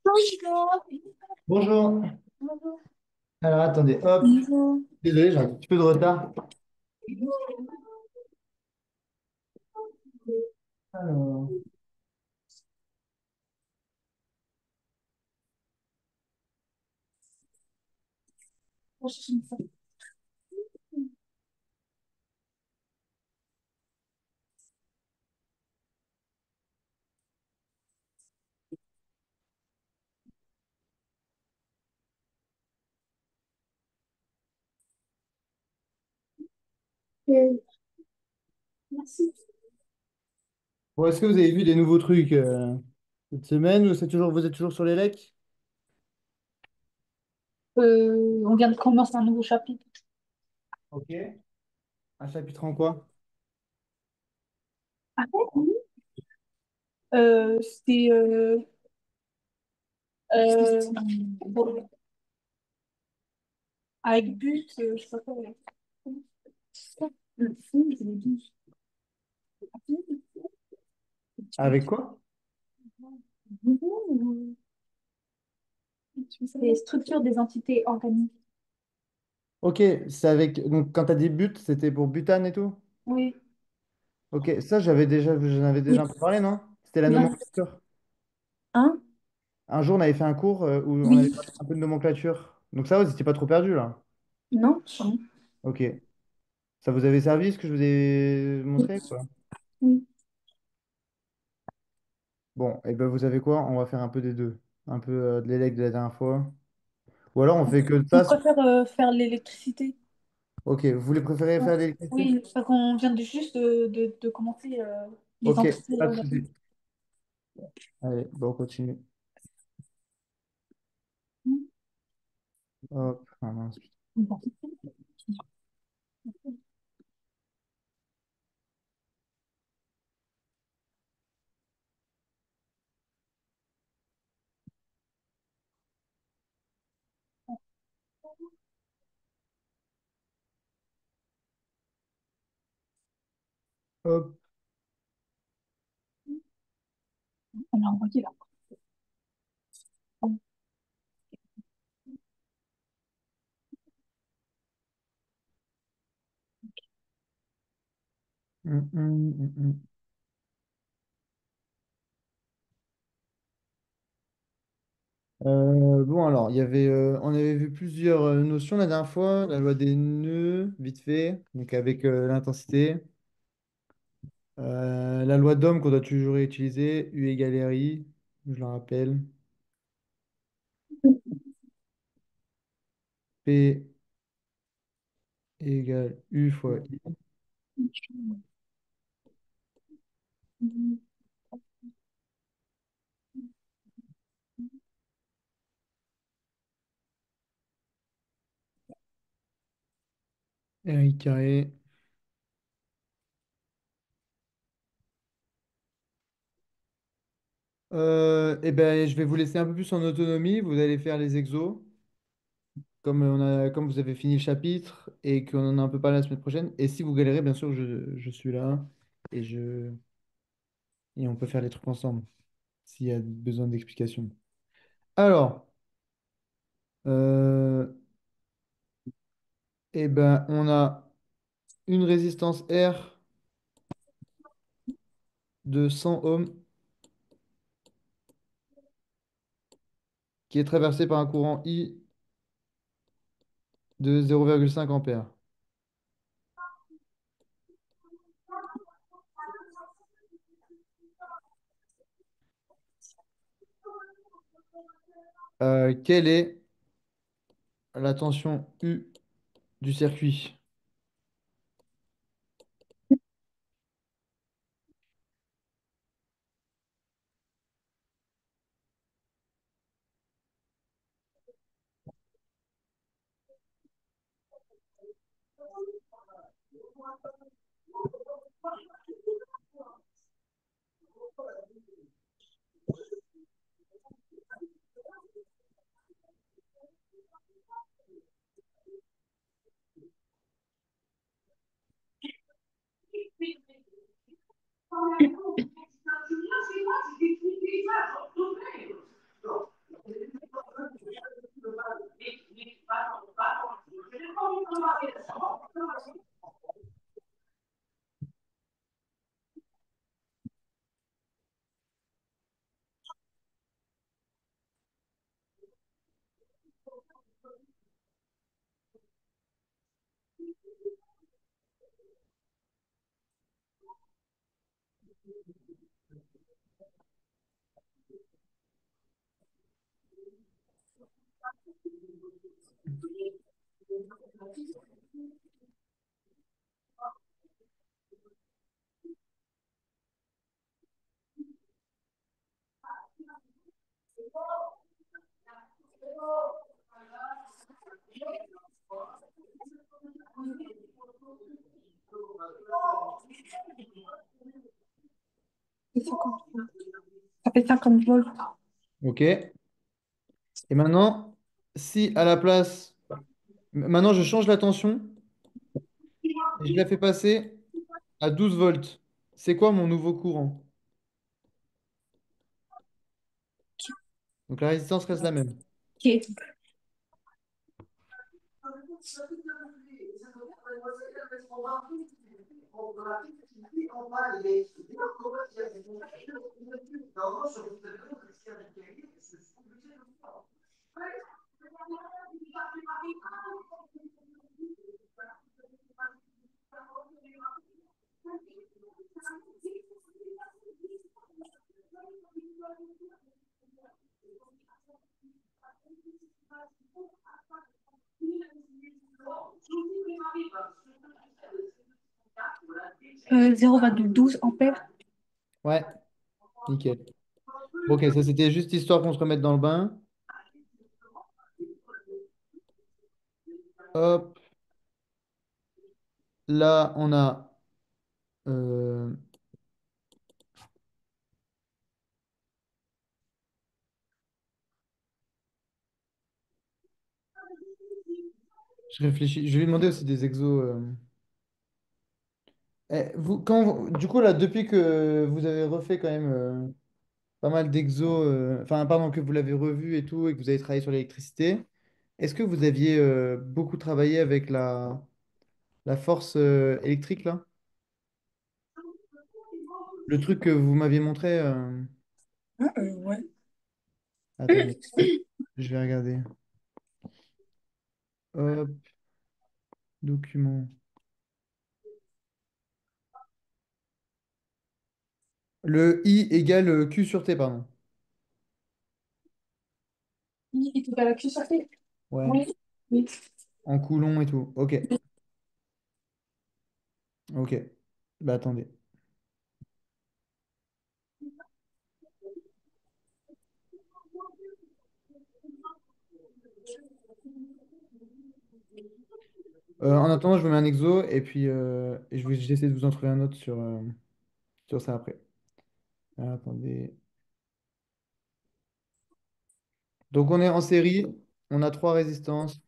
Bonjour. Bonjour. Alors attendez, hop. Bonjour. Désolé, j'ai un petit peu de retard. Alors. Merci. Bon, est-ce que vous avez vu des nouveaux trucs cette semaine ou vous êtes toujours sur les lecs? On vient de commencer un nouveau chapitre. Ok. Un chapitre en quoi? Ah ouais, oui. C'était euh, bon, avec but, je sais pas quoi. Le fond, je l'ai dit. Avec quoi? Les structures des entités organiques. Ok, c'est avec. Donc quand tu as dit but, c'était pour butane et tout? Oui. Ok, ça j'en avais déjà Oui. un peu parlé, non? C'était la Non. nomenclature. Hein? Un jour, on avait fait un cours où on avait Oui. parlé un peu de nomenclature. Donc ça, vous n'étiez pas trop perdu là. Non? Ok. Ça vous avait servi ce que je vous ai montré, quoi? Oui. Bon, et ben vous savez quoi? On va faire un peu des deux. Un peu de l'élec de la dernière fois. Ou alors on fait que de On ça. préfère faire l'électricité. Ok, vous voulez préférer Ouais. faire l'électricité? Oui, parce qu'on vient juste de commencer les Ok, entités pas de organiques. souci. Allez, bon, on continue. Hop, ah mince. Bon. Hop. On a envoyé là. Hum. Bon, alors, on avait vu plusieurs notions la dernière fois. La loi des nœuds, vite fait, donc avec l'intensité. La loi d'Ohm qu'on doit toujours utiliser, U égale RI, je le rappelle. P égale U fois I. RI carré. Eh ben, je vais vous laisser un peu plus en autonomie. Vous allez faire les exos, comme vous avez fini le chapitre et qu'on en a un peu parlé la semaine prochaine. Et si vous galérez, bien sûr, je suis là et, et on peut faire les trucs ensemble s'il y a besoin d'explications. Alors, Eh ben, on a une résistance R de 100 ohms qui est traversée par un courant I de 0,5 ampères. Quelle est la tension U du circuit? 50. Ça fait 50 volts. Ok. Et maintenant, si à la place... Maintenant, je change la tension et je la fais passer à 12 volts. C'est quoi mon nouveau courant? Donc la résistance reste la même. Ok. Zéro virgule douze ampères. Ouais, nickel. Bon, ok, ça c'était juste histoire qu'on se remette dans le bain. Hop, là on a... euh, je réfléchis. Je vais lui demander aussi des exos. Du coup, là, depuis que vous avez refait quand même pas mal d'exos, enfin, pardon, que vous l'avez revu et tout, et que vous avez travaillé sur l'électricité, est-ce que vous aviez beaucoup travaillé avec la force électrique, là? Le truc que vous m'aviez montré, Ouais. attendez, je vais regarder. Hop, document. Le I égale Q sur T, pardon. Il est égal à Q sur T. Ouais, Oui. Oui. en coulomb et tout. Ok, ok. Bah attendez. En attendant, je vous mets un exo et puis j'essaie de vous en trouver un autre sur ça après. Attendez. Donc on est en série, on a trois résistances.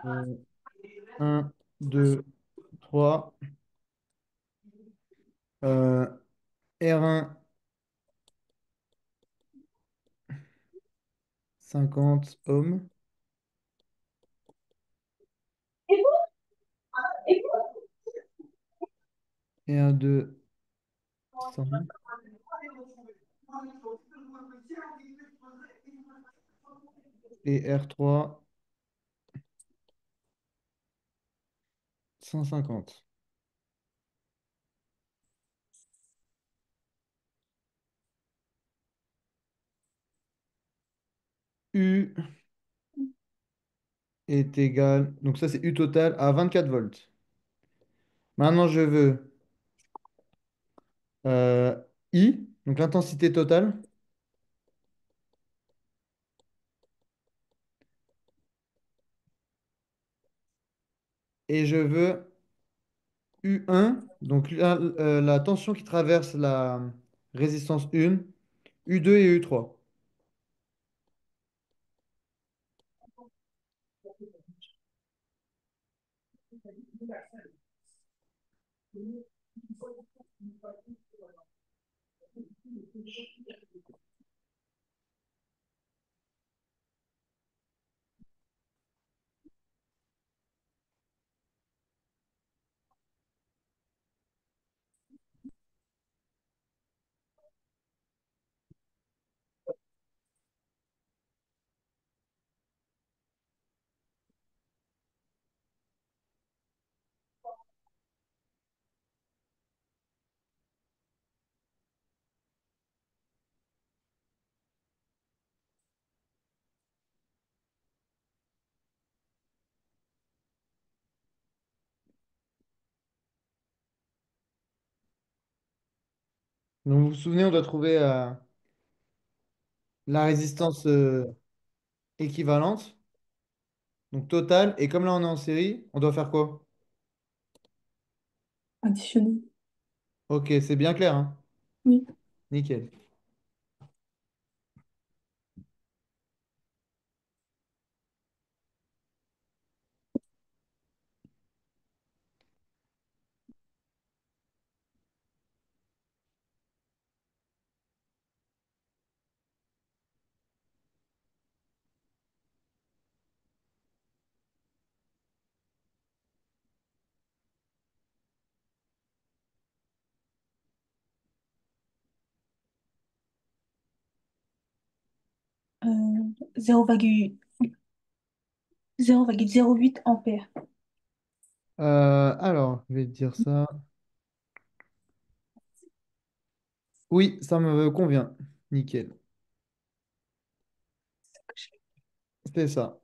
Euh, 1, 2, 3. 50 ohms. Et un 2 100. Et R3 150. U est égal, donc ça c'est U total à 24 volts. Maintenant je veux euh, I, donc l'intensité totale, et je veux U1, donc la tension qui traverse la résistance 1, U2 et U3. Donc vous vous souvenez, on doit trouver la résistance équivalente, donc totale, et comme là on est en série, on doit faire quoi? Additionner. Ok, c'est bien clair, hein? Oui. Nickel. 0,08 ampères. Alors, je vais te dire ça. Oui, ça me convient. Nickel. C'est ça.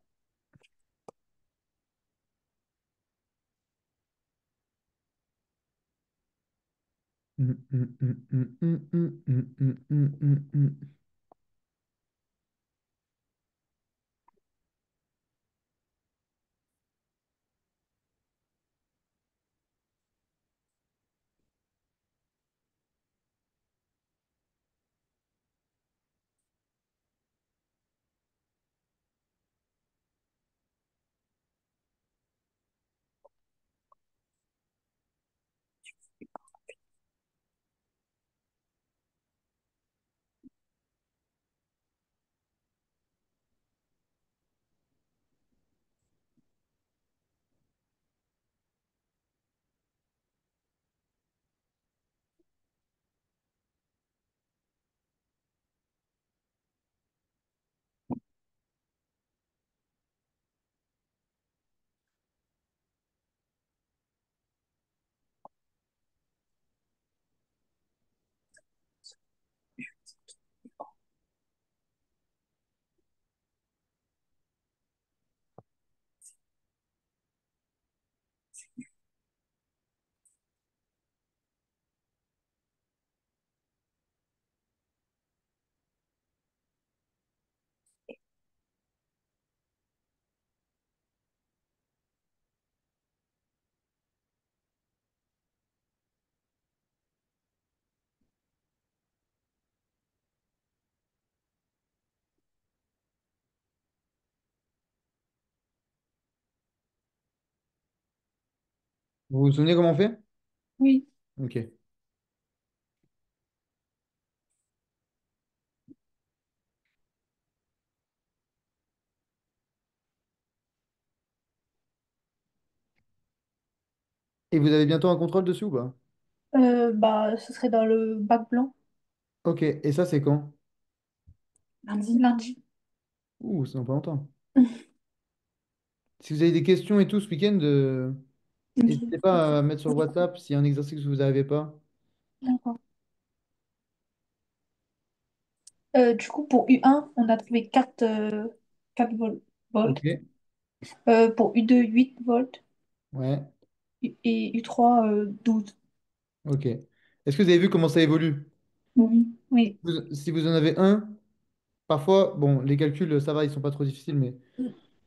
Vous vous souvenez comment on fait? Oui. Ok. Et vous avez bientôt un contrôle dessus ou pas? Bah, ce serait dans le bac blanc. Ok, et ça c'est quand? Lundi. Lundi. Ouh, c'est dans pas longtemps. Si vous avez des questions et tout ce week-end, Ok. n'hésitez pas à mettre sur WhatsApp s'il y a un exercice que vous n'arrivez pas. D'accord. Du coup, pour U1, on a trouvé 4 volts. Ok, Pour U2, 8 volts. ouais, Et U3, 12. ok. Est-ce que vous avez vu comment ça évolue? Oui. Oui. Si vous en avez un, parfois, bon, les calculs, ça va, ils sont pas trop difficiles, mais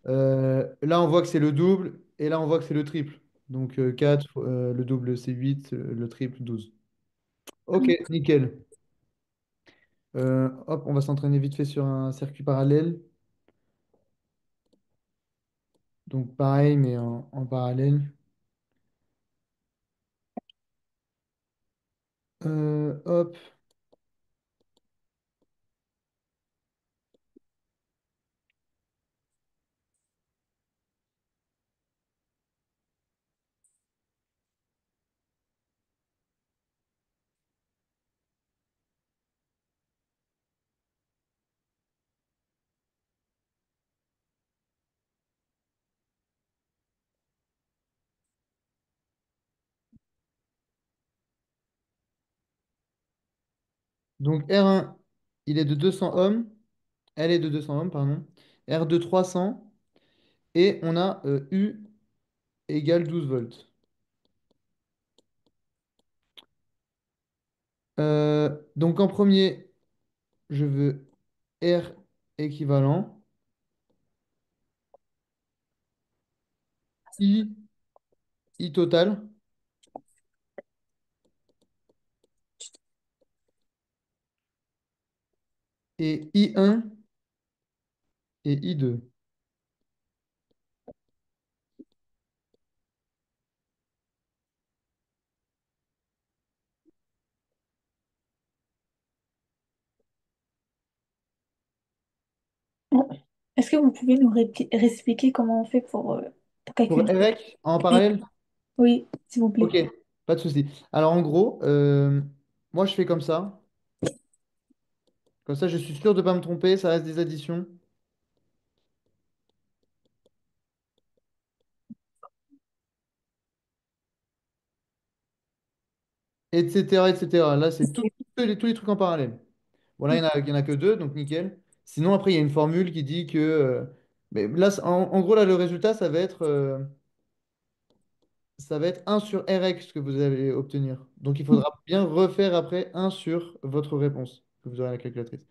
là, on voit que c'est le double, et là, on voit que c'est le triple. Donc 4, le double, c'est 8, le triple, 12. Ok, nickel. Hop, on va s'entraîner vite fait sur un circuit parallèle. Donc pareil, mais en parallèle. Hop. Donc R1, il est de 200 ohms. Elle est de 200 ohms, pardon. R2, 300. Et on a U égale 12 volts. Donc en premier, je veux R équivalent. I, I total. Et I1 et I2. Est-ce que vous pouvez nous réexpliquer comment on fait pour Pour calculer? REC en Oui, parallèle? oui, s'il vous plaît. Ok, pas de souci. Alors en gros, moi je fais comme ça. Comme ça, je suis sûr de ne pas me tromper. Ça reste des additions, etc., etc. Là, c'est tous les trucs en parallèle. Bon, là, il y en a que deux, donc nickel. Sinon, après, il y a une formule qui dit que. Mais là, en gros, là, le résultat, ça va être 1 sur Rx que vous allez obtenir. Donc, il faudra bien refaire après 1 sur votre réponse que vous aurez à la calculatrice.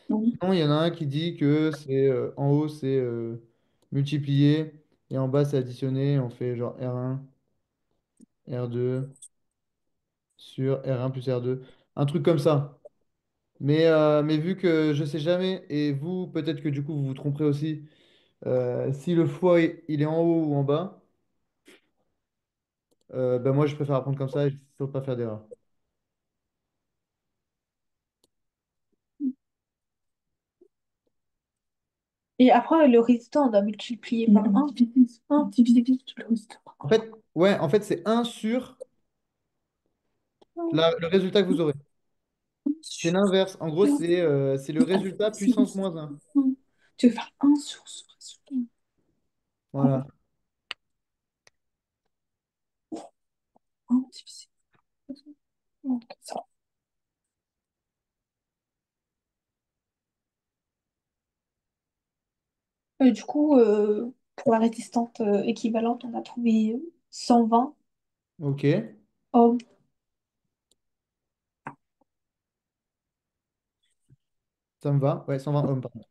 Oui. Sinon, il y en a un qui dit que c'est en haut, c'est multiplier et en bas, c'est additionner. On fait genre R1, R2 sur R1 plus R2. Un truc comme ça. Mais vu que je sais jamais, et vous, peut-être que du coup, vous vous tromperez aussi, si le foie il est en haut ou en bas, ben moi, je préfère apprendre comme ça et il ne faut pas faire d'erreur. Et après, le résultat, on doit multiplier par un. Un divisé par le résultat. En fait, c'est un sur le résultat que vous aurez. C'est l'inverse. En gros, c'est le résultat puissance moins un. Tu veux faire un sur ce résultat. Voilà. Un divisé par ça. Du coup, pour la résistante équivalente, on a trouvé 120 Ok. ohms. Ça me va. Ouais, 120 ohms, pardon.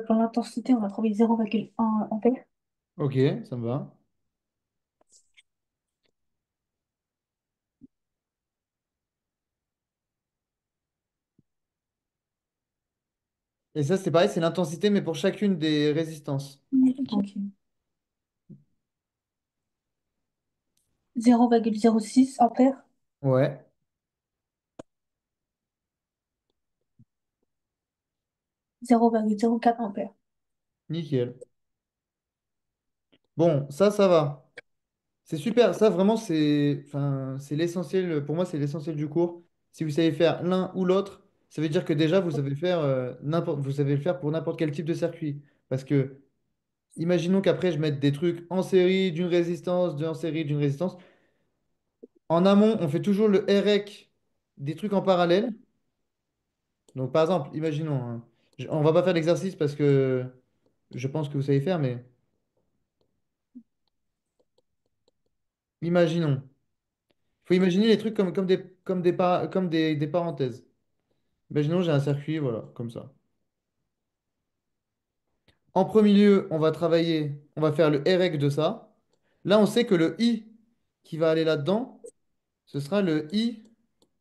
Pour l'intensité, on a trouvé 0,1 ampère. Ok, ça me va. Et ça, c'est pareil, c'est l'intensité, mais pour chacune des résistances. Ok. 0,06 ampère. Ouais, 0,04 ampère. nickel. Bon, ça va. C'est super. Ça, vraiment, c'est l'essentiel. Pour moi, c'est l'essentiel du cours. Si vous savez faire l'un ou l'autre, ça veut dire que déjà, vous savez faire vous savez le faire pour n'importe quel type de circuit. Parce que, imaginons qu'après, je mette des trucs en série d'une résistance, en série d'une résistance. En amont, on fait toujours le REC des trucs en parallèle. Donc, par exemple, imaginons, hein, on va pas faire l'exercice parce que je pense que vous savez faire, mais imaginons. Il faut imaginer les trucs comme des parenthèses. Imaginons, j'ai un circuit, voilà, comme ça. En premier lieu, on va travailler, on va faire le REC de ça. Là, on sait que le I qui va aller là-dedans, ce sera le I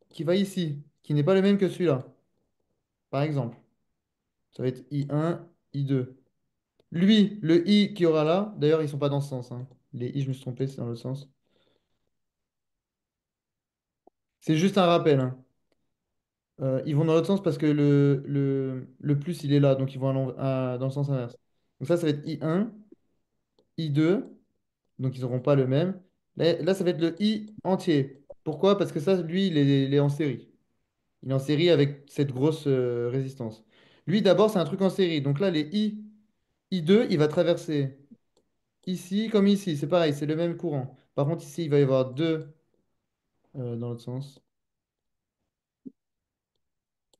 qui va ici, qui n'est pas le même que celui-là, par exemple. Ça va être I1, I2. Lui, le I qui aura là, d'ailleurs, ils sont pas dans ce sens, hein. Les I, je me suis trompé, c'est dans le sens. C'est juste un rappel, hein. Ils vont dans l'autre sens parce que le plus, il est là, donc ils vont dans le sens inverse. Donc ça va être I1, I2. Donc ils n'auront pas le même. Là, ça va être le i entier. Pourquoi? Parce que ça, lui, il est en série. Il est en série avec cette grosse résistance. Lui, d'abord, c'est un truc en série. Donc là, les i2, il va traverser ici comme ici. C'est pareil, c'est le même courant. Par contre, ici, il va y avoir deux dans l'autre sens.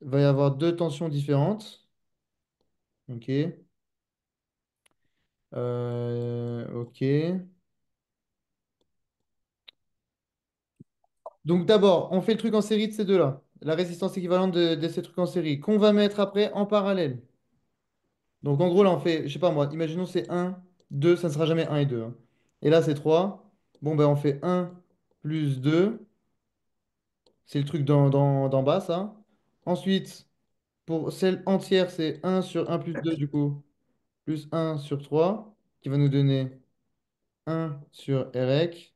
Il va y avoir deux tensions différentes. OK. OK. Donc d'abord, on fait le truc en série de ces deux-là. La résistance équivalente de ces trucs en série, qu'on va mettre après en parallèle. Donc en gros, là, on fait, je sais pas moi, imaginons c'est un 2 ça ne sera jamais un et 2, hein. Et là, c'est 3. Bon, ben on fait un plus 2 c'est le truc d'en bas, ça. Ensuite, pour celle entière, c'est un sur un plus 2 du coup, plus un sur 3 qui va nous donner un sur REC.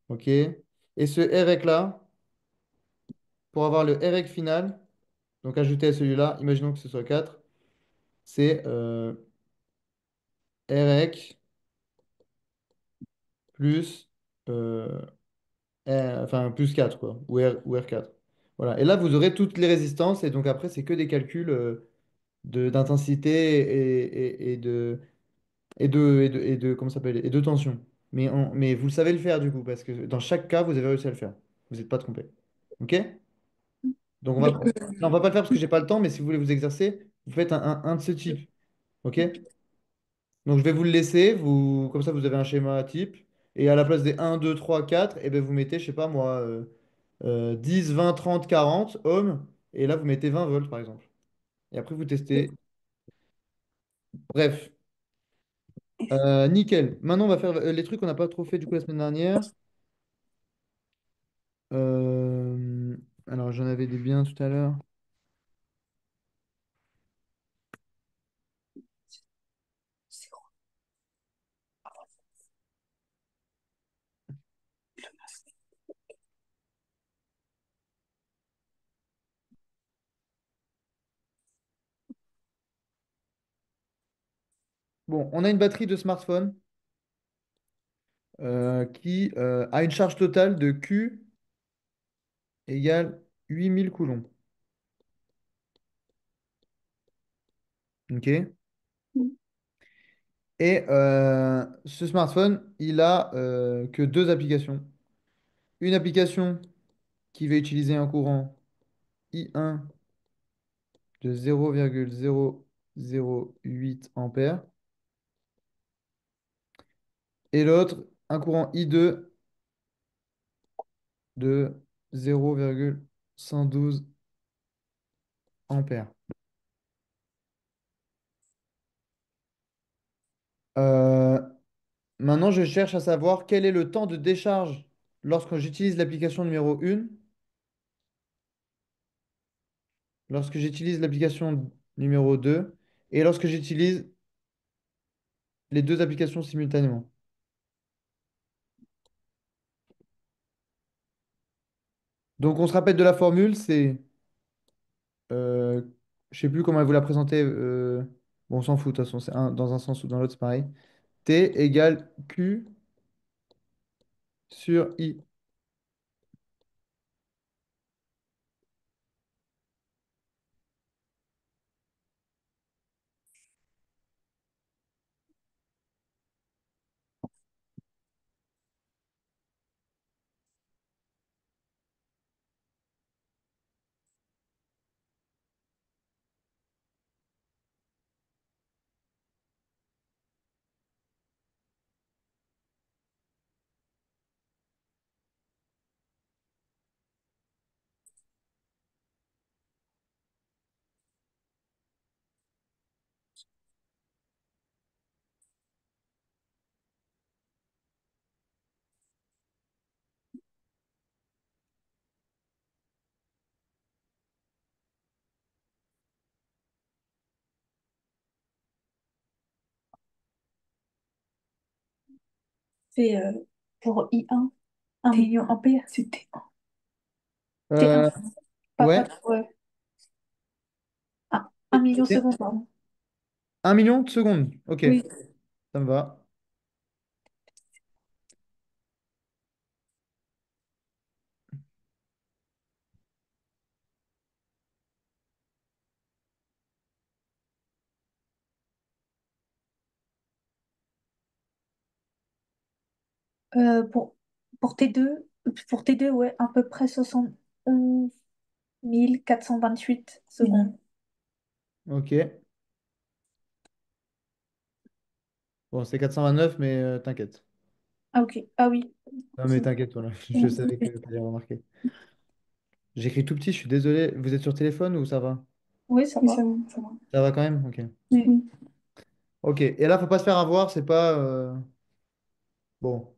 OK. Et ce REC-là, pour avoir le REC final, donc ajouté à celui-là, imaginons que ce soit 4 c'est REC plus euh, enfin, plus 4 quoi, ou R4. Voilà. Et là, vous aurez toutes les résistances, et donc après, c'est que des calculs d'intensité comment ça s'appelle, et de tension. Mais vous le savez le faire, du coup, parce que dans chaque cas, vous avez réussi à le faire. Vous n'êtes pas trompé. OK? Donc, non, on va pas le faire parce que j'ai pas le temps, mais si vous voulez vous exercer, vous faites un de ce type. OK? Donc, je vais vous le laisser, comme ça, vous avez un schéma type. Et à la place des 1, 2, 3, 4 et ben, vous mettez, je sais pas moi, 10, 20, 30, 40 ohms. Et là, vous mettez 20 volts, par exemple. Et après, vous testez. Bref, nickel. Maintenant, on va faire les trucs qu'on n'a pas trop fait du coup la semaine dernière. Euh, alors, j'en avais des biens tout à l'heure. Bon, on a une batterie de smartphone qui a une charge totale de Q égale 8000 coulombs. OK? Et ce smartphone, il a que deux applications. Une application qui va utiliser un courant I1 de 0,008 ampères et l'autre, un courant I2 de 0,112 ampères. Euh, Maintenant, je cherche à savoir quel est le temps de décharge lorsque j'utilise l'application numéro 1, lorsque j'utilise l'application numéro 2 et lorsque j'utilise les deux applications simultanément. Donc, on se rappelle de la formule, c'est, euh, je sais plus comment elle vous l'a présentée. Bon, on s'en fout, de toute façon, dans un sens ou dans l'autre, c'est pareil. T égale Q sur I. C'est pour I1, 1 million ampères. C'était T1. Euh, Pas, ouais, ouais. Ah, 1 million T- secondes, pardon. 1 million de secondes. Ok, Oui. ça me va. Euh, pour, pour T2, ouais, à peu près 71 428 secondes. Ok. Bon, c'est 429, mais t'inquiète. Ah, ok. Ah oui. Non, mais t'inquiète, voilà. Je savais que tu allais remarquer. J'écris tout petit, je suis désolé. Vous êtes sur téléphone ou ça va? Oui, ça va. Ça va. Ça va quand même? Ok. Oui. Ok. Et là, faut pas se faire avoir, c'est pas. Bon,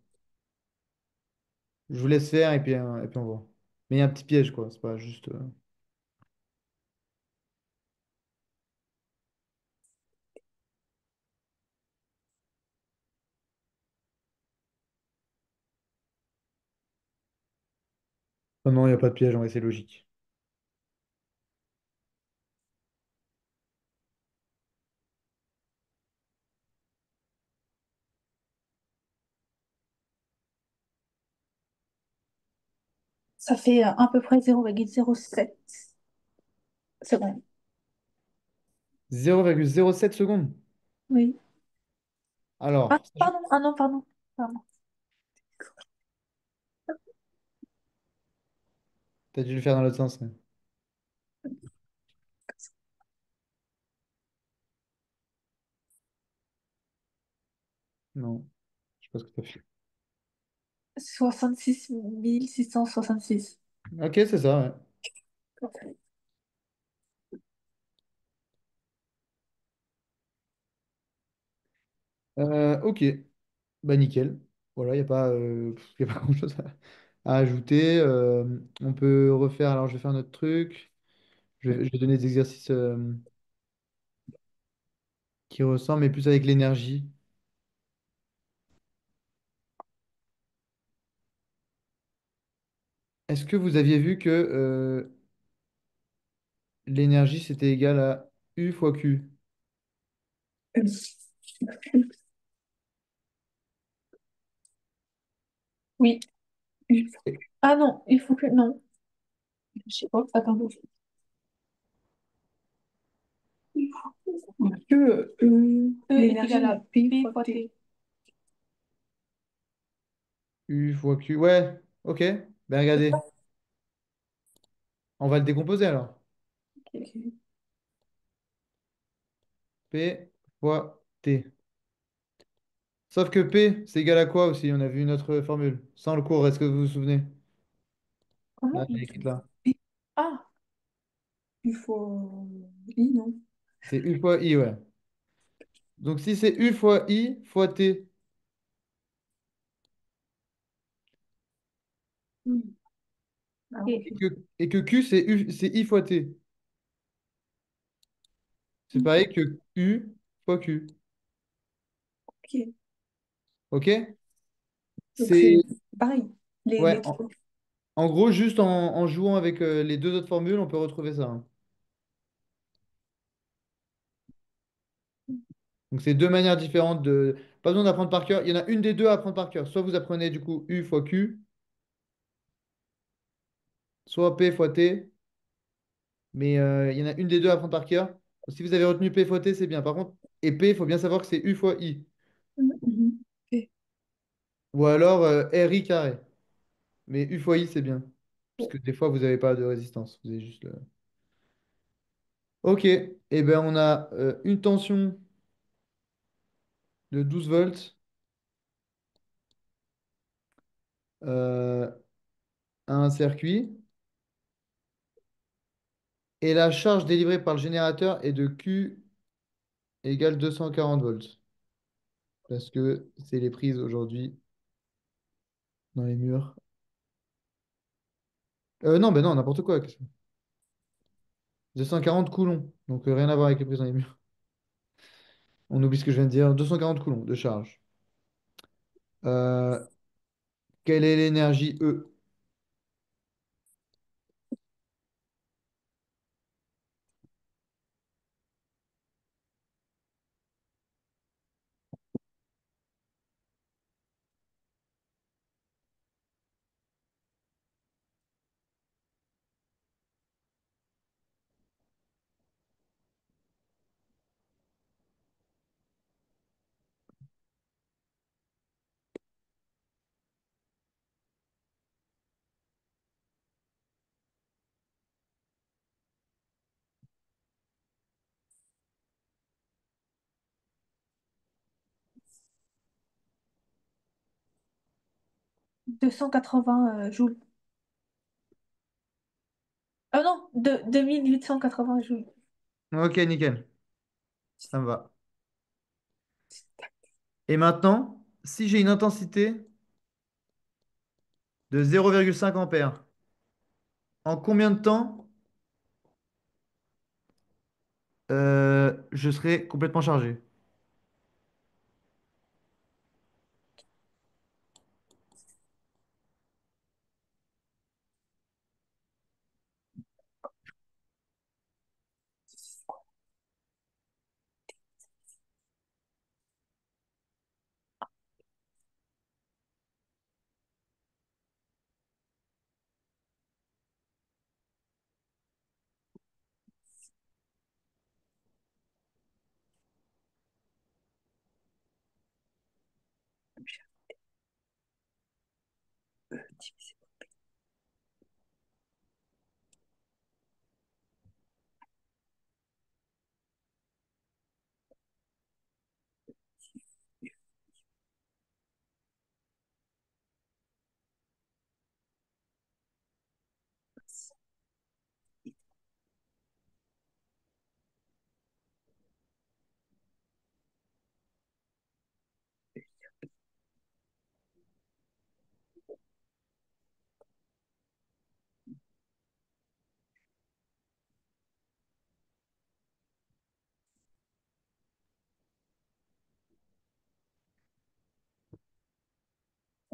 je vous laisse faire et puis on voit. Mais il y a un petit piège, quoi. C'est pas juste. Non, non, il n'y a pas de piège, on va essayer logique. Ça fait à peu près 0,07 secondes. 0,07 secondes. Oui. Ah, Alors, pardon. Ah non, pardon. Pardon. t'as dû le faire dans l'autre sens. Ouais. Non, je sais pas ce que t'as fait. 66 666. Ok, c'est ça, ouais. Ok, bah nickel. Voilà, il n'y a pas, y a pas grand-chose à ajouter. On peut refaire, alors je vais faire notre truc. Je vais donner des exercices qui ressemblent, mais plus avec l'énergie. Est-ce que vous aviez vu que l'énergie, c'était égal à U fois Q? Oui. Ah non, il faut que... Non. Je sais pas. Attends. Que E est égal à P fois T. U fois Q, ouais, ok. Ben regardez, on va le décomposer alors. Ok. P fois T. Sauf que P, c'est égal à quoi aussi? On a vu une autre formule. Sans le cours, est-ce que vous vous souvenez? Là, Comment? je l'ai écrite là. Ah, il faut... I, non? C'est U fois I, ouais. Donc si c'est U fois I fois T, Hmm. et Ok. que Q c'est I fois T, c'est pareil que U fois Q. Ok. Ok? Donc c'est C'est pareil. ouais, Les trucs. en gros, juste en jouant avec les deux autres formules, on peut retrouver ça, hein. Donc c'est deux manières différentes de. Pas besoin d'apprendre par cœur. Il y en a une des deux à apprendre par cœur. Soit vous apprenez du coup U fois Q, soit P fois T. Mais il y en a une des deux à apprendre par cœur. Si vous avez retenu P fois T, c'est bien. Par contre, et P, il faut bien savoir que c'est U fois I. Mhm. Ok. Ou alors RI carré. Mais U fois I, c'est bien. Parce que des fois, vous n'avez pas de résistance. Vous avez juste le. Ok. Et ben on a une tension de 12 volts, euh, à un circuit. Et la charge délivrée par le générateur est de Q égale 240 volts. Parce que c'est les prises aujourd'hui dans les murs. Non, ben non, n'importe quoi. 240 coulombs. Donc rien à voir avec les prises dans les murs. On oublie ce que je viens de dire. 240 coulombs de charge. Euh, quelle est l'énergie E? 280 joules. Ah non, 2880 joules. Ok, nickel. Ça me va. Et maintenant, si j'ai une intensité de 0,5 ampères, en combien de temps je serai complètement chargé?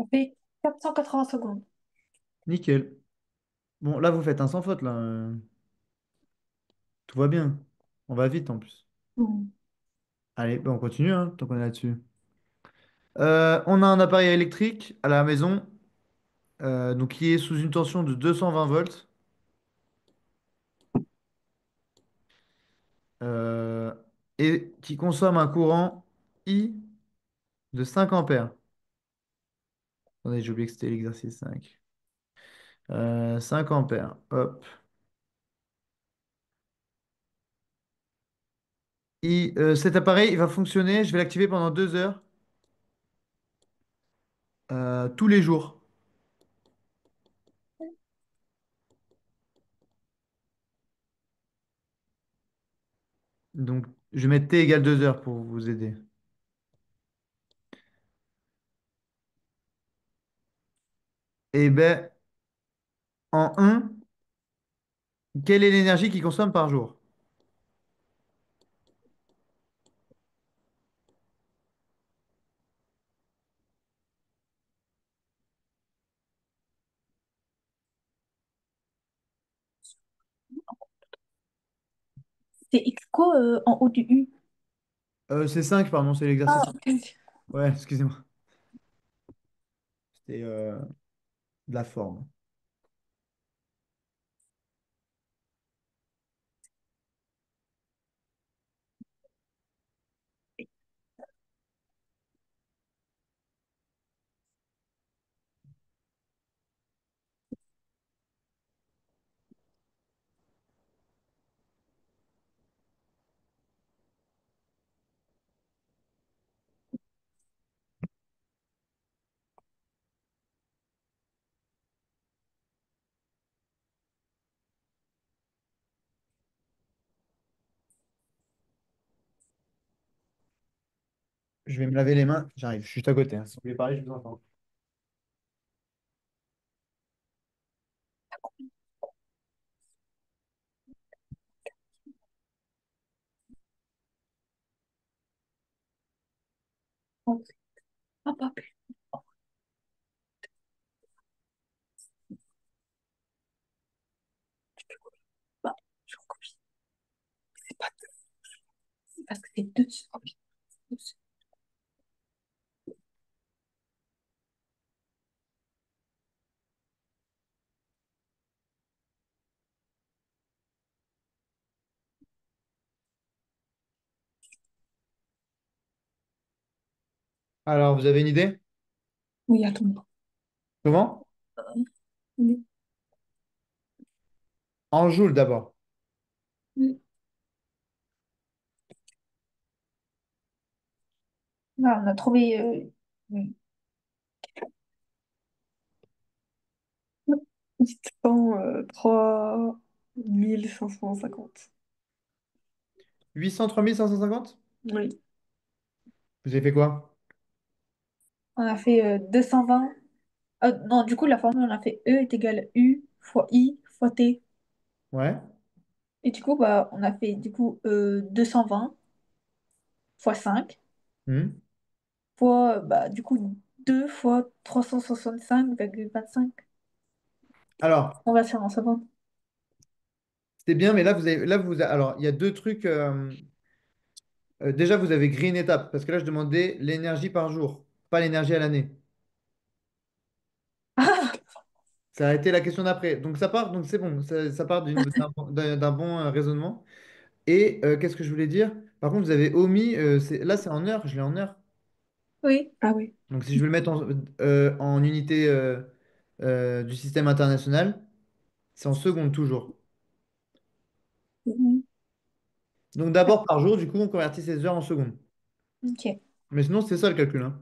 On fait 480 secondes. Nickel. Bon, là, vous faites un sans faute, là. Tout va bien. On va vite en plus. Hmm. Allez, ben, on continue, hein, tant qu'on est là-dessus. On a un appareil électrique à la maison, donc qui est sous une tension de 220 volts, euh, et qui consomme un courant I de 5 ampères. Attendez, j'ai oublié que c'était l'exercice 5. 5 ampères. Hop. Cet appareil, il va fonctionner. Je vais l'activer pendant 2 heures, tous les jours. Donc Je vais mettre T égale 2 heures pour vous aider. Eh ben, en un, quelle est l'énergie qu'il consomme par jour? C'est X quoi en haut du U? C'est 5, pardon, c'est Ah, l'exercice. ok. Ouais, excusez-moi. C'était de la forme. Je vais me laver les mains. J'arrive, je suis juste à côté, hein. Si vous voulez parler, je vous entends. Ah, pas plus. Bah, je copie. C'est pas deux, c'est parce que c'est deux. Je copie. Deux. Alors, vous avez une idée? Oui, attends. Comment? Oui. En joule d'abord. Oui. Là, on a trouvé oui. 3550. 803 550. Oui. Vous avez fait quoi? On a fait 220. Non, du coup, la formule, on a fait E est égal à U fois I fois T. Ouais. Et du coup, bah, on a fait du coup 220 fois 5 Hmm. fois bah, du coup 2 fois 365,25. Alors, On va se faire en secondes. c'était bien, mais alors, il y a deux trucs. Déjà, vous avez grillé une étape, parce que là, je demandais l'énergie par jour, pas l'énergie à l'année. Ah Ça a été la question d'après. Donc, ça part, donc c'est bon, ça part d'un bon raisonnement. Et qu'est-ce que je voulais dire? Par contre, vous avez omis, là, c'est en heures, je l'ai en heures. oui. Ah oui. Donc, si je veux le mettre en unité du système international, c'est en secondes toujours. Mhm. Donc, d'abord par jour, du coup, on convertit ces heures en secondes. Ok. Mais sinon, c'est ça le calcul, hein.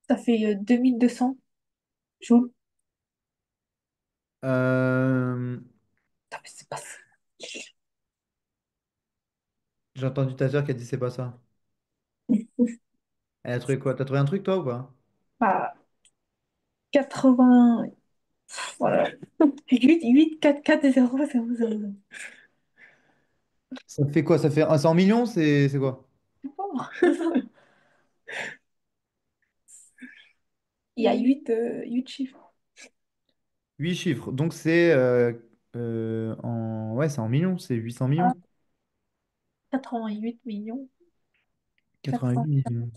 Ça fait 2200 joules. Euh, Putain, mais c'est pas ça. J'ai entendu ta sœur qui a dit c'est pas ça. Elle a trouvé quoi? T'as trouvé un truc, toi, ou pas? Bah, 80. Voilà. 8, 8, 4, 4, 0, 0, 0. Ça fait quoi? Ça fait 100 millions? C'est quoi? Bon. Il y a 8 chiffres. 8 chiffres. Donc c'est Ouais, c'est en millions, c'est 800 Ah, millions. 88 millions 400. 88 millions.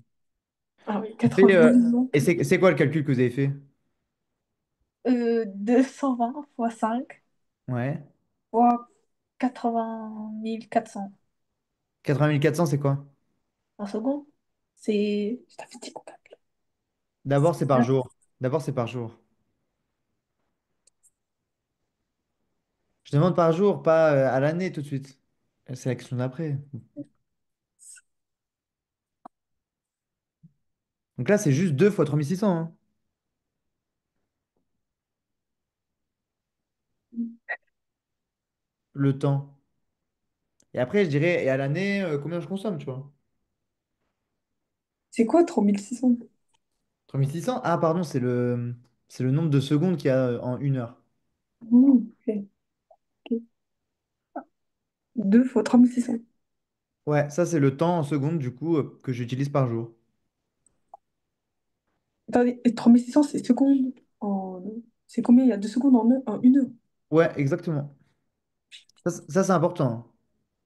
Ah oui, Ça fait, 82 millions. et c'est quoi le calcul que vous avez fait? 220 fois 5 Ouais. fois 80 400 80 400, c'est quoi? en seconde. C'est. Je t'avais dit combien? D'abord, c'est par jour. D'abord, c'est par jour. Je demande par jour, pas à l'année tout de suite. C'est la question d'après. Donc là, c'est juste 2 fois 3600, hein, le temps. Et après, je dirais, et à l'année, combien je consomme, tu vois? C'est quoi 3600? 3600? Ah, pardon, c'est le nombre de secondes qu'il y a en 1 heure. Ok, ok. 2 fois 3600. Ouais, ça, c'est le temps en secondes, du coup, que j'utilise par jour. Attendez, et 3600, c'est secondes en... C'est combien? Il y a 2 secondes en 1 heure. Ouais, exactement. Ça, c'est important, hein.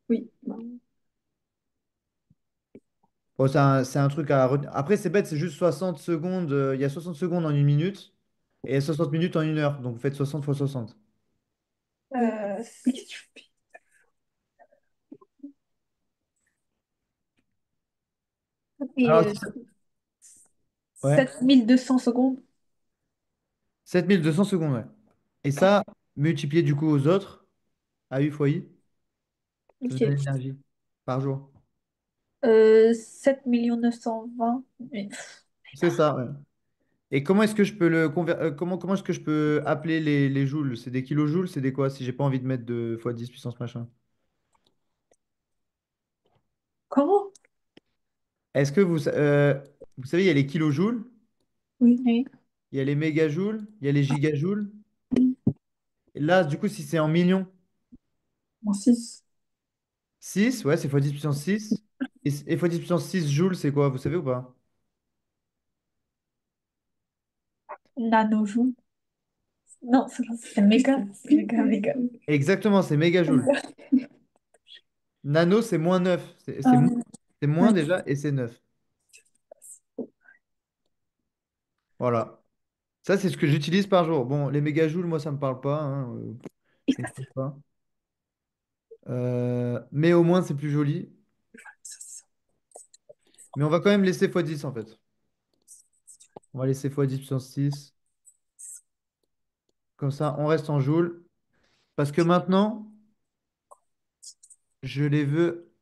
Oui. Bah, Bon, c'est un truc à retenir. Après, c'est bête, c'est juste 60 secondes. Il y a 60 secondes en 1 minute et 60 minutes en 1 heure. Donc, vous faites 60 fois 60. qu'est-ce que tu fais? Ça Alors, fait ouais, 7200 secondes. 7200 secondes, ouais. Et ça, multiplié du coup aux autres, à U fois I, ça nous donne Ok. l'énergie par jour. 7 920. Mais, C'est ça, ouais. Et comment est-ce que je peux comment est-ce que je peux appeler les joules? C'est des kilojoules, c'est des quoi? Si j'ai pas envie de mettre de fois 10 puissance machin. comment? Est-ce que vous savez, il y a les kilojoules, Oui. Oui. il y a les mégajoules, il y a les gigajoules. Et là, du coup, si c'est en millions, En 6. 6, ouais, c'est fois 10 puissance 6. Et fois 10 puissance 6 joules, c'est quoi? Vous savez ou pas? Nanojoules. Non, c'est méga. Méga, méga. Exactement, c'est mégajoules. Nano, c'est moins 9. C'est moins Oui. déjà et c'est 9. Voilà. Ça, c'est ce que j'utilise par jour. Bon, les mégajoules, moi, ça me parle pas, hein, je ne sais pas. Mais au moins, c'est plus joli. Mais on va quand même laisser fois 10 en fait. On va laisser fois 10 puissance 6. Comme ça, on reste en joules. Parce que maintenant, je les veux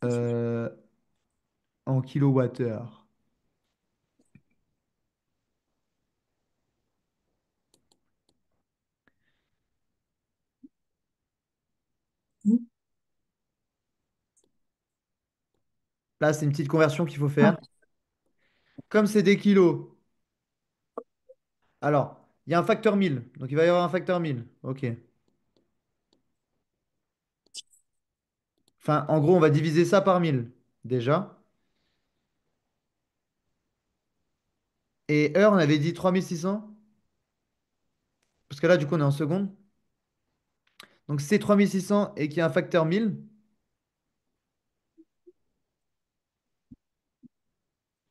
euh, en kilowattheure. Là, c'est une petite conversion qu'il faut Ah, faire. Comme c'est des kilos, alors, il y a un facteur 1000. Donc, il va y avoir un facteur 1000. OK. Enfin, en gros, on va diviser ça par 1000 déjà. Et heure, on avait dit 3600. Parce que là, du coup, on est en secondes. Donc, si c'est 3600 et qu'il y a un facteur 1000.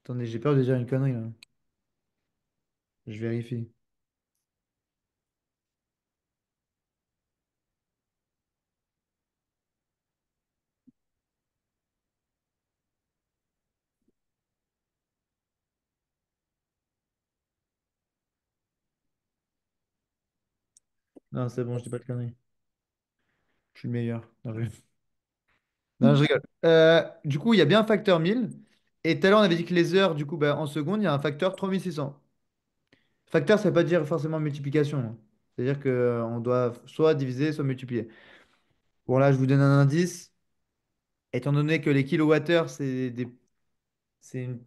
Attendez, j'ai peur de dire une connerie là. Je vérifie. Non, c'est bon, je dis pas de conneries. Je suis le meilleur. Non, non, je rigole. Du coup, il y a bien un facteur 1000. Et tout à l'heure, on avait dit que les heures, du coup, bah, en secondes, il y a un facteur 3600. Facteur, ça ne veut pas dire forcément multiplication, hein. C'est-à-dire qu'on doit soit diviser, soit multiplier. Bon, là, je vous donne un indice. Étant donné que les kilowattheures, c'est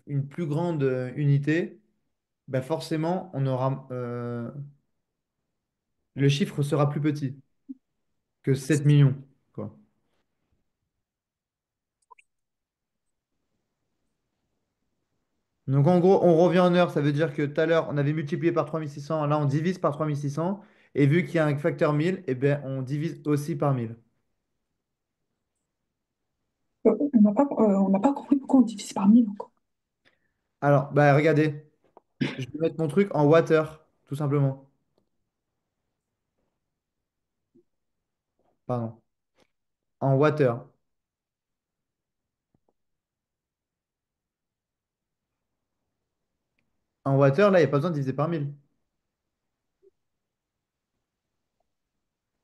une plus grande unité, bah forcément, le chiffre sera plus petit que 7 millions, quoi. Donc en gros, on revient en heure, ça veut dire que tout à l'heure, on avait multiplié par 3600, là on divise par 3600, et vu qu'il y a un facteur 1000, eh ben, on divise aussi par 1000. On n'a pas compris pourquoi on divise par 1000 encore. Alors, bah regardez, je vais mettre mon truc en water, tout simplement. Pardon, en water. En water, là, il n'y a pas besoin de diviser par 1000.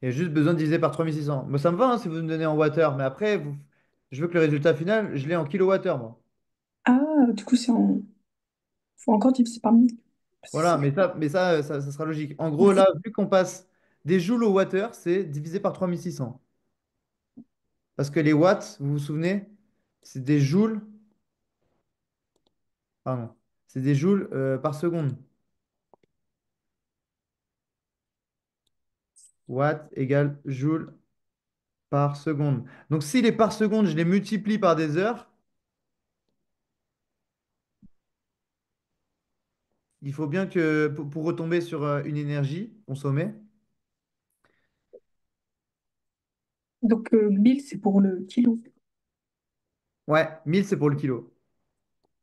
Il y a juste besoin de diviser par 3600. Moi, ça me va hein, si vous me donnez en water, mais après, je veux que le résultat final, je l'ai en kilowattheure, moi. Ah, du coup, faut encore diviser par 1000. Voilà, ça sera logique. En gros, là, vu qu'on passe des joules au water, c'est divisé par 3600. Parce que les watts, vous vous souvenez, c'est des joules, pardon, c'est des joules par seconde. Watt égale joule par seconde. Donc, si les par seconde, je les multiplie par des heures, il faut bien que, pour retomber sur une énergie consommée, Donc, 1000, c'est pour le kilo. ouais, 1000 c'est pour le kilo,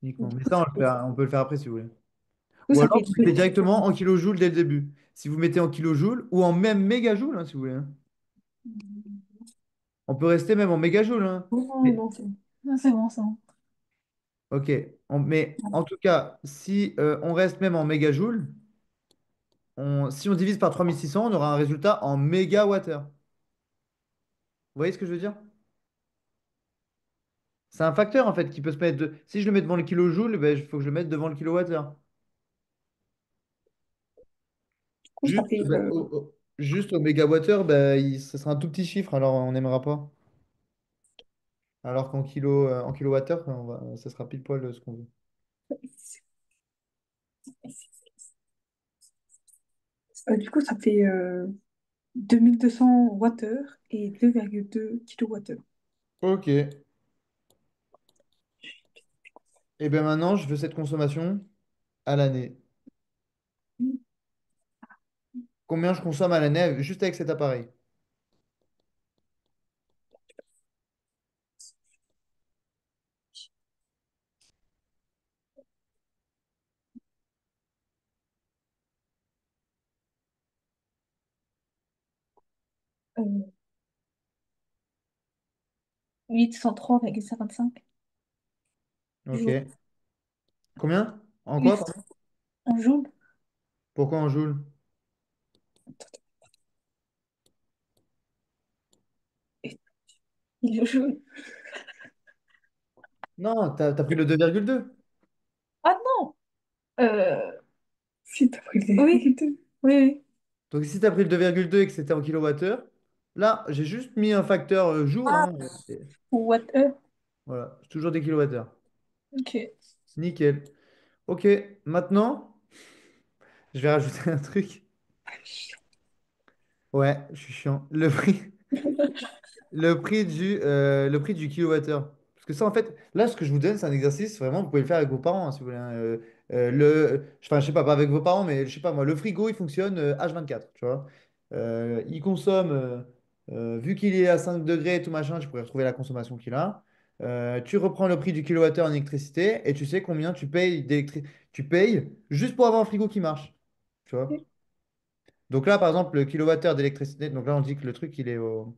uniquement. Du Mais coup, ça, ça fait, on peut le faire après si vous voulez. du coup, Ou ça alors, fait vous mettez directement en kilojoules dès le début. Si vous mettez en kilojoules ou en même mégajoules, hein, si vous voulez, hein. On peut rester même en mégajoules, hein. Non, Mais- non, c'est bon. Non, c'est bon, c'est bon. ok. Mais en tout cas, si on reste même en mégajoules, si on divise par 3600, on aura un résultat en mégawattheure. Vous voyez ce que je veux dire? C'est un facteur en fait qui peut se mettre Si je le mets devant le kilojoule, ben, il faut que je le mette devant le kilowattheure. Du coup, ça fait Juste au mégawattheure, ben, ce sera un tout petit chiffre, alors on n'aimera pas. Alors en kilowattheure, ça sera pile poil ce qu'on veut. du coup, ça fait 2200 Wh et 2,2 kWh. Ok. Et bien maintenant, je veux cette consommation à l'année. Combien je consomme à l'année juste avec cet appareil? 803,55 jours. Ok. Combien? En quoi, 8 pardon? en joule. Pourquoi en joules? Et il joule. Non, t'as pris le 2,2. Ah non! Euh, Si, t'as pris les oui. Oui, oui. Donc si t'as pris le 2,2 et que c'était en kilowattheure, là, j'ai juste mis un facteur jour, Ah, hein, Wh. voilà, c'est toujours des kilowattheures. Ok. Nickel. Ok, maintenant, je vais rajouter un truc. Ouais, je suis chiant. Le prix du kilowattheure. Parce que ça, en fait, là, ce que je vous donne, c'est un exercice, vraiment, vous pouvez le faire avec vos parents, hein, si vous voulez, hein. Enfin, je sais pas, pas avec vos parents, mais je sais pas, moi, le frigo, il fonctionne H24, tu vois. Il consomme, vu qu'il est à 5 degrés et tout machin, tu pourrais retrouver la consommation qu'il a. Tu reprends le prix du kilowattheure en électricité et tu sais combien tu payes Tu payes juste pour avoir un frigo qui marche, tu vois. Donc là, par exemple, le kilowattheure d'électricité, donc là, on dit que le truc, il est en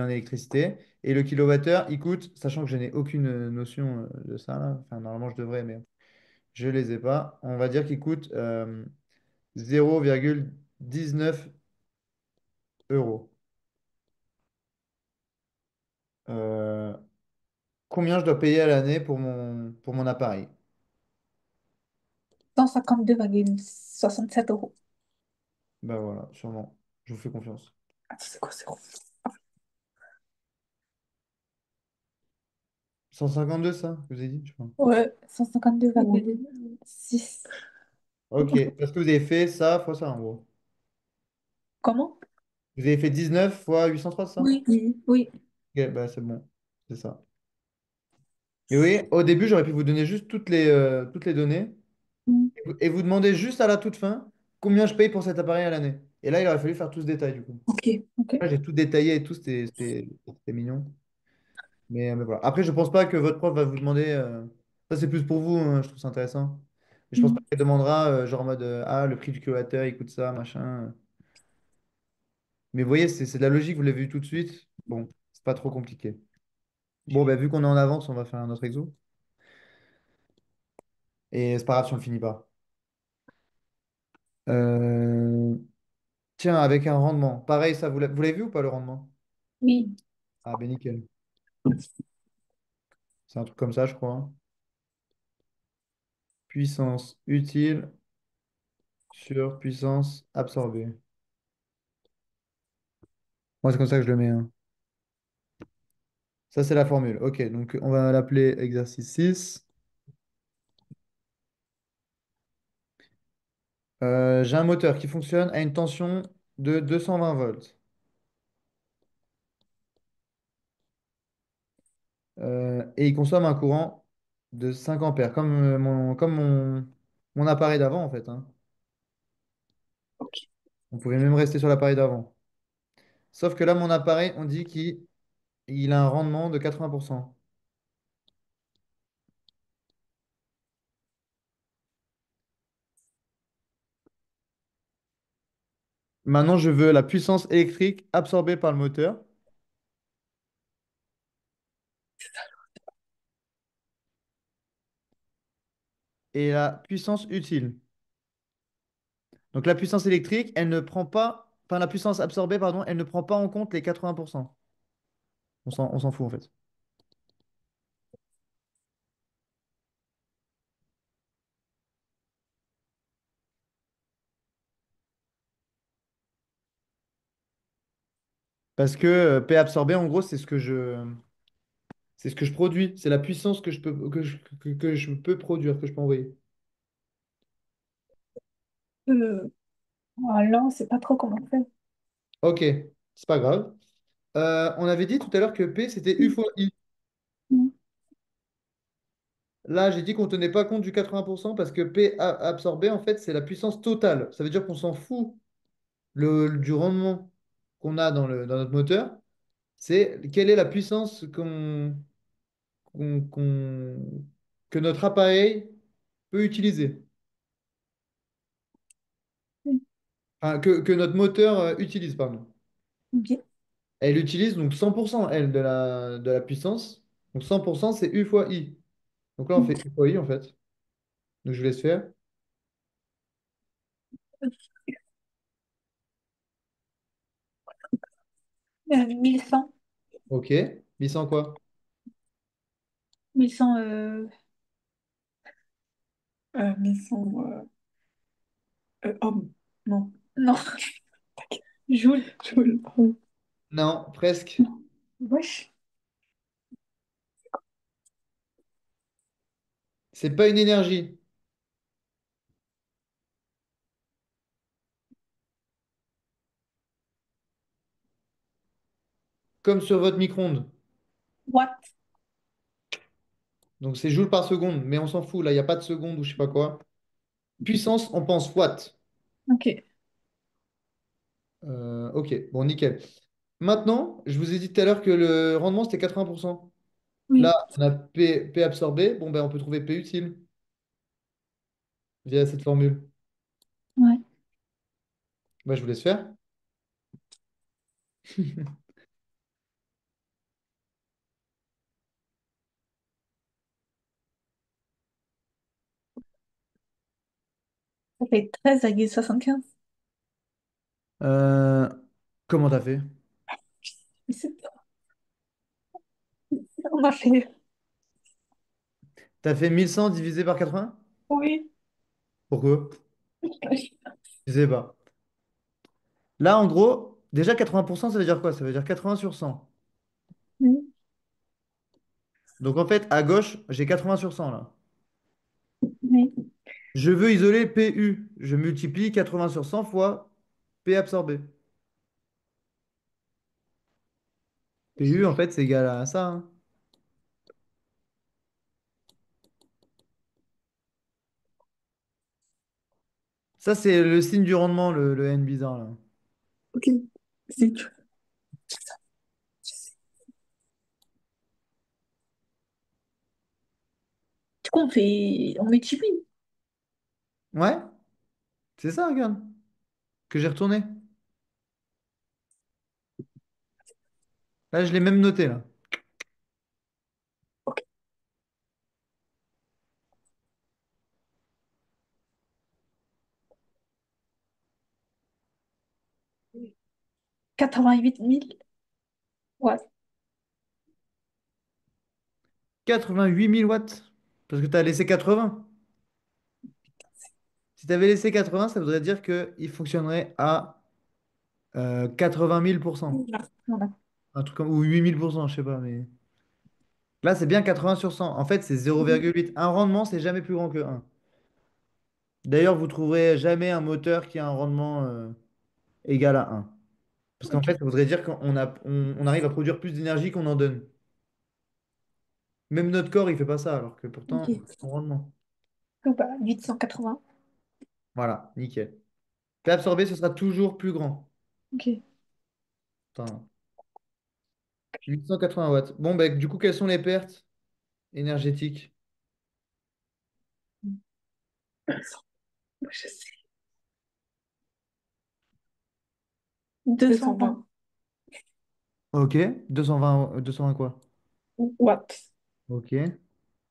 électricité. Et le kilowattheure, il coûte, sachant que je n'ai aucune notion de ça, là. Enfin, normalement, je devrais, mais je ne les ai pas. On va dire qu'il coûte 0,19 euros. Euh, Combien je dois payer à l'année pour mon appareil? 152,67 euros. Ben voilà, sûrement. Je vous fais confiance. Attends, c'est quoi, c'est quoi? 152, ça, je vous ai dit, je crois. Ouais, 152,6. Ok, parce que vous avez fait ça fois ça, en gros. Comment? Vous avez fait 19 fois 803, c'est ça? Oui, oui, oui. Ok, bah c'est bon. C'est ça. Et oui, au début, j'aurais pu vous donner juste toutes les données Hmm. et vous demander juste à la toute fin combien je paye pour cet appareil à l'année. Et là, il aurait fallu faire tout ce détail du coup. Ok, ok. Là, j'ai tout détaillé et tout, c'était mignon. Mais voilà. Après, je pense pas que votre prof va vous demander. Ça, c'est plus pour vous, hein, je trouve ça intéressant. Mais je pense pas Hmm. qu'elle demandera, genre en mode ah, le prix du kilowattheure, il coûte ça, machin. Mais vous voyez, c'est de la logique, vous l'avez vu tout de suite. Bon, c'est pas trop compliqué. Bon, bah, vu qu'on est en avance, on va faire un autre exo. Et c'est pas grave si on le finit pas. Euh, Tiens, avec un rendement. Pareil, ça, vous l'avez vu ou pas le rendement? Oui, Ah, ben nickel. C'est un truc comme ça, je crois, hein. Puissance utile sur puissance absorbée. Moi, c'est comme ça que je le mets, hein. Ça, c'est la formule. Ok, donc on va l'appeler exercice 6. J'ai un moteur qui fonctionne à une tension de 220 volts. Et il consomme un courant de 5 ampères, mon appareil d'avant, en fait, hein. On pouvait même rester sur l'appareil d'avant. Sauf que là, mon appareil, on dit qu'il a un rendement de 80%. Maintenant, je veux la puissance électrique absorbée par le moteur et la puissance utile. Donc la puissance électrique, elle ne prend pas, enfin la puissance absorbée, pardon, elle ne prend pas en compte les 80%. On s'en fout en fait. Parce que P absorbé, en gros, c'est ce que je produis. C'est la puissance que je peux produire, que je peux envoyer. voilà, on sait pas trop comment faire. Ok, c'est pas grave. On avait dit tout à l'heure que P, c'était U Hmm. fois I. Hmm. Là, j'ai dit qu'on ne tenait pas compte du 80% parce que absorbé, en fait, c'est la puissance totale. Ça veut dire qu'on s'en fout du rendement qu'on a dans notre moteur. C'est quelle est la puissance qu'on- qu'on- que notre appareil peut utiliser. Enfin, que notre moteur utilise, pardon. Ok. Elle utilise donc 100%, elle, de la puissance. Donc 100%, c'est U fois I. Donc là, on fait U fois I, en fait. Donc je vous laisse faire. Euh, 1100, OK. 800 quoi? 1100, 1100, oh, non, non, Joule, Joule, pardon. Non, presque. Wesh. C'est pas une énergie. Comme sur votre micro-ondes. Watt. Donc c'est joules par seconde. Mais on s'en fout. Là, il n'y a pas de seconde ou je sais pas quoi. Puissance, on pense watt. Ok, OK. Bon, nickel. Maintenant, je vous ai dit tout à l'heure que le rendement, c'était 80%. Là, oui, on a P absorbé. Bon, ben, on peut trouver P utile via cette formule. ouais. Bah, je vous laisse faire. Ça fait 13,75. Euh, Comment t'as fait? Mais on a fait. T'as fait 1100 divisé par 80. Oui. Pourquoi? Je sais pas. Là, en gros, déjà 80%, ça veut dire quoi? Ça veut dire 80 sur 100. Oui, Donc en fait, à gauche, j'ai 80 sur 100 là. oui, Je veux isoler PU. Je multiplie 80 sur 100 fois P absorbé. PU, en fait, c'est égal à ça, hein. Ça, c'est le signe du rendement, le N bizarre, là. Ok. C'est du coup, on multiplie. Ouais, c'est ça, regarde, que j'ai retourné. Là, je l'ai même noté, là. Ok. 88 000. Ouais. 88 000 watts. Parce que tu as laissé 80. Si tu avais laissé 80, ça voudrait dire qu'il fonctionnerait à 80 000%. Voilà. Voilà. Un truc comme, ou 8000%, je sais pas. Mais là, c'est bien 80 sur 100. En fait, c'est 0,8. Un rendement, c'est jamais plus grand que un. D'ailleurs, vous trouverez jamais un moteur qui a un rendement égal à un. Parce qu'en Ok. fait, ça voudrait dire on arrive à produire plus d'énergie qu'on en donne. Même notre corps, il fait pas ça, alors que pourtant, Ok. c'est son rendement. Donc, bah, 880. Voilà, nickel. Fait absorber, ce sera toujours plus grand. Ok. Enfin, 880 watts. Bon, bah, du coup, quelles sont les pertes énergétiques? Je sais. 220 Ok, 220 quoi? watts. Ok,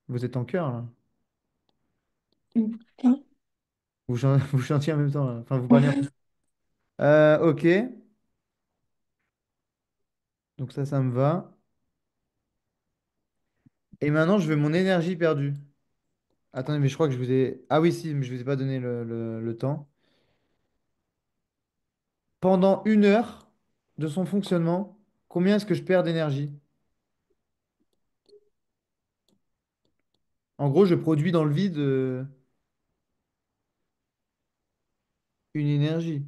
vous êtes en cœur, là. Hein. Vous chantiez en même temps, là. Enfin, vous parliez en même temps. Ok, donc ça me va. Et maintenant, je veux mon énergie perdue. Attendez, mais je crois que je vous ai... Ah oui, si, mais je vous ai pas donné le temps. Pendant 1 heure de son fonctionnement, combien est-ce que je perds d'énergie? En gros, je produis dans le vide une énergie.